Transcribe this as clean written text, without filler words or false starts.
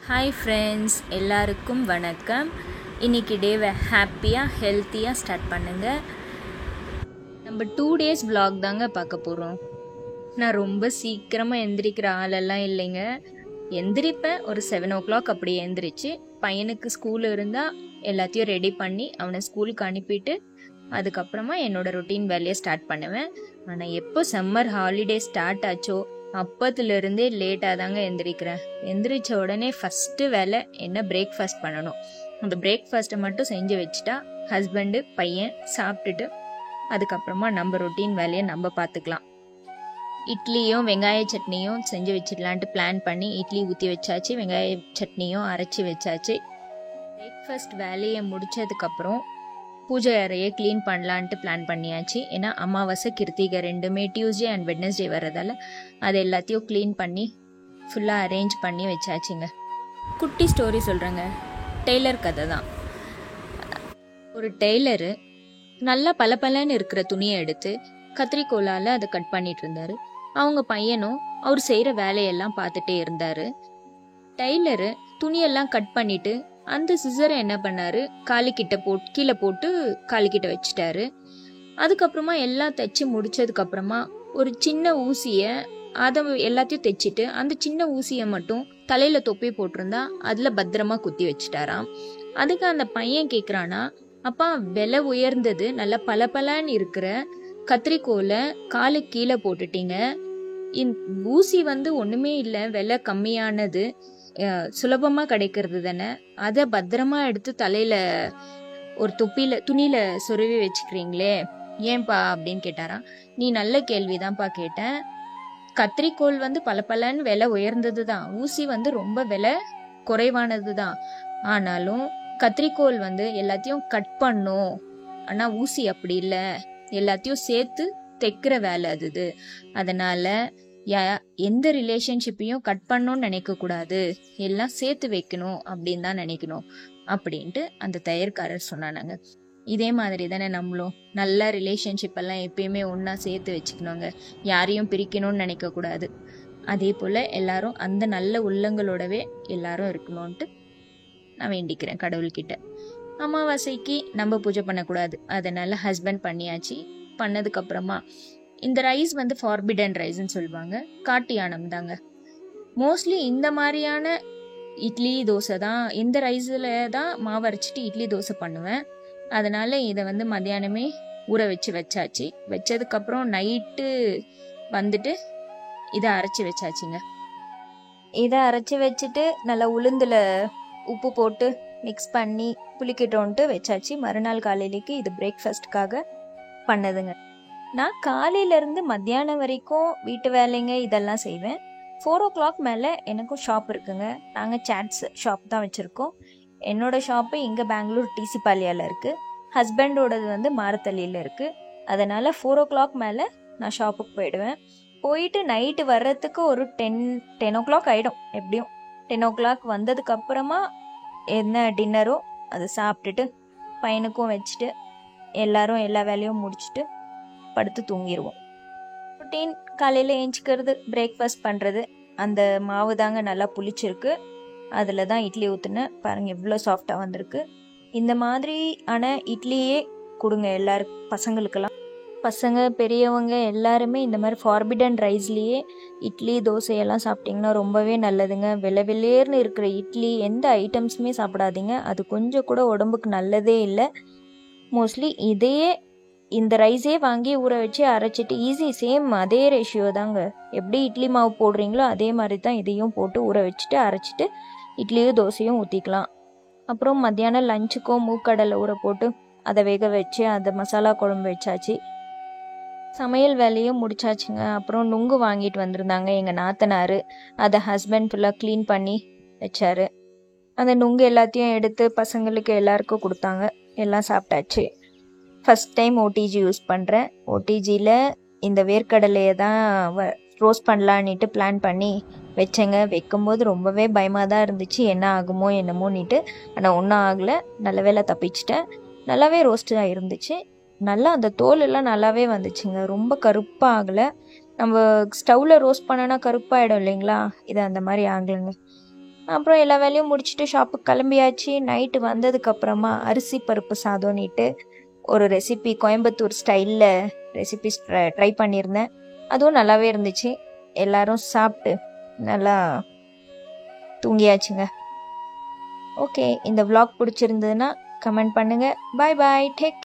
Hi friends, எல்லாருக்கும் வணக்கம். இன்றைக்கி டேவை ஹாப்பியாக ஹெல்த்தியாக ஸ்டார்ட் பண்ணுங்கள். நம்ம 2 days vlog தாங்க பார்க்க போகிறோம். நான் ரொம்ப சீக்கிரமாக எந்திரிக்கிற ஆளெல்லாம் இல்லைங்க. எந்திரிப்பேன் ஒரு 7 o'clock அப்படி எந்திரிச்சு பையனுக்கு ஸ்கூல் இருந்தால் எல்லாத்தையும் ரெடி பண்ணி அவனை ஸ்கூலுக்கு அனுப்பிட்டு அதுக்கப்புறமா என்னோட ரொட்டீன் வேலையை ஸ்டார்ட் பண்ணுவேன். ஆனால் எப்போ சம்மர் ஹாலிடே ஸ்டார்ட் ஆச்சோ அப்பத்துலேருந்தே லேட்டாக தாங்க எந்திரிக்கிறேன். எந்திரிச்ச உடனே ஃபஸ்ட்டு வேலை என்ன, பிரேக்ஃபாஸ்ட் பண்ணணும். அந்த பிரேக்ஃபாஸ்ட்டை மட்டும் செஞ்சு வச்சுட்டா ஹஸ்பண்டு பையன் சாப்பிட்டுட்டு அதுக்கப்புறமா நம்ம ரொட்டீன் வேலையை நம்ம பார்த்துக்கலாம். இட்லியும் வெங்காய சட்னியும் செஞ்சு வச்சிடலான்ட்டு பிளான் பண்ணி இட்லி ஊற்றி வச்சாச்சு, வெங்காய சட்னியும் அரைச்சி வச்சாச்சு. பிரேக்ஃபாஸ்ட் வேலையை முடித்ததுக்கப்புறம் பூஜை அறையை க்ளீன் பண்ணலான்ட்டு பிளான் பண்ணியாச்சு. ஏன்னா அமாவாசை கிருத்திகை ரெண்டுமே டியூஸ்டே அண்ட் வெட்னஸ்டே வர்றதால அது எல்லாத்தையும் க்ளீன் பண்ணி ஃபுல்லாக அரேஞ்ச் பண்ணி வச்சாச்சுங்க. குட்டி ஸ்டோரி சொல்கிறேங்க. டெய்லர் கதை தான். ஒரு டெய்லரு நல்லா பளபளன்னு இருக்கிற துணியை எடுத்து கத்திரிக்கோலால் அதை கட் பண்ணிட்டு இருந்தாரு. அவங்க பையனும் அவர் செய்கிற வேலையெல்லாம் பார்த்துட்டே இருந்தார். டெய்லரு துணியெல்லாம் கட் பண்ணிட்டு அந்த சிசரை என்ன பண்ணாரு, கீழே போட்டு காலுக்கிட்ட வச்சுட்டாரு. அதுக்கப்புறமா எல்லாம் தைச்சி முடிச்சதுக்கப்புறமா ஒரு சின்ன ஊசியை அதை எல்லாத்தையும் தைச்சிட்டு அந்த சின்ன ஊசியை மட்டும் தலையில தொப்பி போட்டிருந்தா அதுல பத்திரமா குத்தி வச்சுட்டாராம். அதுக்கு அந்த பையன் கேக்குறானா, அப்பா விலை உயர்ந்தது நல்ல பளபளன்னு இருக்கிற கத்திரிக்கோலை காலுக்கு கீழே போட்டுட்டீங்க, ஊசி ஒண்ணுமே இல்லை, விலை கம்மியானது, சுலபமா கிடைக்கிறது தானே, அதை பத்திரமா எடுத்து தலையில ஒரு துணியில சொருவி வச்சுக்கிறீங்களே, ஏன்பா அப்படின்னு கேட்டாராம். நீ நல்ல கேள்விதான்ப்பா கேட்டேன். கத்திரிக்கோல் பளபளன்னு விலை உயர்ந்தது தான், ஊசி ரொம்ப விலை குறைவானது தான். ஆனாலும் கத்திரிக்கோல் எல்லாத்தையும் கட் பண்ணும், ஆனா ஊசி அப்படி இல்லை, எல்லாத்தையும் சேர்த்து தைக்கிற வேலை அது. அதனால எந்த ரிலேஷன்ஷிப்பையும் கட் பண்ணணும்னு நினைக்க கூடாது, எல்லாம் சேர்த்து வைக்கணும் அப்படின்னு தான் நினைக்கணும் அப்படின்ட்டு அந்த தையற்காரர் சொன்னாங்க. இதே மாதிரி தானே நம்மளும் நல்ல ரிலேஷன்ஷிப் எல்லாம் எப்பயுமே ஒன்னா சேர்த்து வச்சுக்கணுங்க, யாரையும் பிரிக்கணும்னு நினைக்க கூடாது. அதே போல எல்லாரும் அந்த நல்ல உள்ளங்களோடவே எல்லாரும் இருக்கணும்ட்டு நான் வேண்டிக்கிறேன் கடவுள்கிட்ட. அமாவாசைக்கு நம்ம பூஜை பண்ணக்கூடாது, அதனால ஹஸ்பண்ட் பண்ணியாச்சு. பண்ணதுக்கு அப்புறமா இந்த ரைஸ் ஃபார்பிடன் ரைஸ்ன்னு சொல்லுவாங்க, காட்டு யானம் தாங்க. மோஸ்ட்லி இந்த மாதிரியான இட்லி தோசை தான், இந்த ரைஸில் தான் மாவு அரைச்சிட்டு இட்லி தோசை பண்ணுவேன். அதனால இதை மத்தியானமே ஊற வச்சாச்சு. வச்சதுக்கப்புறம் நைட்டு இதை அரைச்சி வச்சாச்சுங்க. இதை அரைச்சி வச்சுட்டு நல்லா உளுந்தில் உப்பு போட்டு மிக்ஸ் பண்ணி புளிக்கிட்டோன்ட்டு வச்சாச்சு. மறுநாள் காலையிலேக்கு இது பிரேக்ஃபாஸ்ட்டுக்காக பண்ணதுங்க. நான் காலையிலேருந்து மத்தியானம் வரைக்கும் வீட்டு வேலைங்க இதெல்லாம் செய்வேன். 4 o'clock மேலே எனக்கும் ஷாப் இருக்குங்க. நாங்கள் சாட்ஸ் ஷாப் தான் வச்சுருக்கோம். என்னோடய ஷாப்பு இங்கே பெங்களூர் டிசி பாளையாவில் இருக்குது, ஹஸ்பண்டோடது மாரத்தள்ளியில் இருக்குது. அதனால் 4 o'clock மேலே நான் ஷாப்புக்கு போயிடுவேன். போயிட்டு நைட்டு வர்றதுக்கு ஒரு 10 o'clock ஆகிடும். எப்படியும் 10 o'clock வந்ததுக்கப்புறமா என்ன டின்னரோ அதை சாப்பிட்டுட்டு பையனுக்கும் வச்சுட்டு எல்லாரும் எல்லா வேலையும் முடிச்சுட்டு படுத்து தூங்கிடுவோம். ரொட்டீன் காலையில் ஏஞ்சிக்கிறது, பிரேக்ஃபாஸ்ட் பண்ணுறது. அந்த மாவு தாங்க நல்லா புளிச்சிருக்கு, அதில் தான் இட்லி ஊற்றுனேன். பாருங்கள் எவ்வளோ சாஃப்டாக வந்திருக்கு. இந்த மாதிரி ஆனால் இட்லியே கொடுங்க எல்லாருக்கும், பசங்களுக்கெல்லாம். பசங்க பெரியவங்க எல்லாருமே இந்த மாதிரி ஃபார்பிடன் ரைஸ்லேயே இட்லி தோசையெல்லாம் சாப்பிட்டிங்கன்னா ரொம்பவே நல்லதுங்க. வெள்ளேர்னு இருக்கிற இட்லி எந்த ஐட்டம்ஸுமே சாப்பிடாதீங்க, அது கொஞ்சம் கூட உடம்புக்கு நல்லதே இல்லை. மோஸ்ட்லி இந்த ரைஸே வாங்கி ஊற வச்சு அரைச்சிட்டு ஈஸி, சேம் அதே ரேஷியோ தாங்க. எப்படி இட்லி மாவு போடுறீங்களோ அதே மாதிரி தான் இதையும் போட்டு ஊற வச்சுட்டு அரைச்சிட்டு இட்லியும் தோசையும் ஊற்றிக்கலாம். அப்புறம் மத்தியானம் லஞ்சுக்கும் மூக்கடலை ஊற போட்டு அதை வேக வச்சு அந்த மசாலா குழம்பு வச்சாச்சு. சமையல் வேலையும் முடிச்சாச்சுங்க. அப்புறம் நுங்கு வாங்கிட்டு வந்திருந்தாங்க எங்கள் நாத்தனார், அதை ஹஸ்பண்ட் ஃபுல்லாக க்ளீன் பண்ணி வச்சார். அந்த நுங்கு எல்லாத்தையும் எடுத்து பசங்களுக்கு எல்லாருக்கும் கொடுத்தாங்க, எல்லாம் சாப்பிட்டாச்சு. ஃபஸ்ட் டைம் ஓடிஜி யூஸ் பண்ணுறேன். ஓடிஜியில் இந்த வேர்க்கடலையை தான் ரோஸ்ட் பண்ணலான்னுட்டு பிளான் பண்ணி வச்சேங்க. வைக்கும்போது ரொம்பவே பயமாக தான் இருந்துச்சு, என்ன ஆகுமோ என்னமோன்னுட்டு. ஆனால் ஒன்றும் ஆகலை, நல்ல வேளை தப்பிச்சிட்டேன். நல்லாவே ரோஸ்டாக இருந்துச்சு. நல்லா அந்த தோலெல்லாம் நல்லாவே வந்துச்சுங்க, ரொம்ப கருப்பாக ஆகலை. நம்ம ஸ்டவ்வில் ரோஸ்ட் பண்ணனா கருப்பாகிடும் இல்லைங்களா, இது அந்த மாதிரி ஆகலைங்க. அப்புறம் எல்லா வேலையும் முடிச்சுட்டு ஷாப்புக்கு கிளம்பியாச்சு. நைட்டு வந்ததுக்கப்புறமா அரிசி பருப்பு சாதம்னிட்டு ஒரு ரெசிபி கோயம்புத்தூர் ஸ்டைலில் ரெசிபிஸ் ட்ரை பண்ணியிருந்தேன். அதுவும் நல்லாவே இருந்துச்சு. எல்லாரும் சாப்பிட்டு நல்லா தூங்கியாச்சுங்க. ஓகே, இந்த vlog பிடிச்சிருந்ததுன்னா கமெண்ட் பண்ணுங்கள். பாய் பாய், டேக்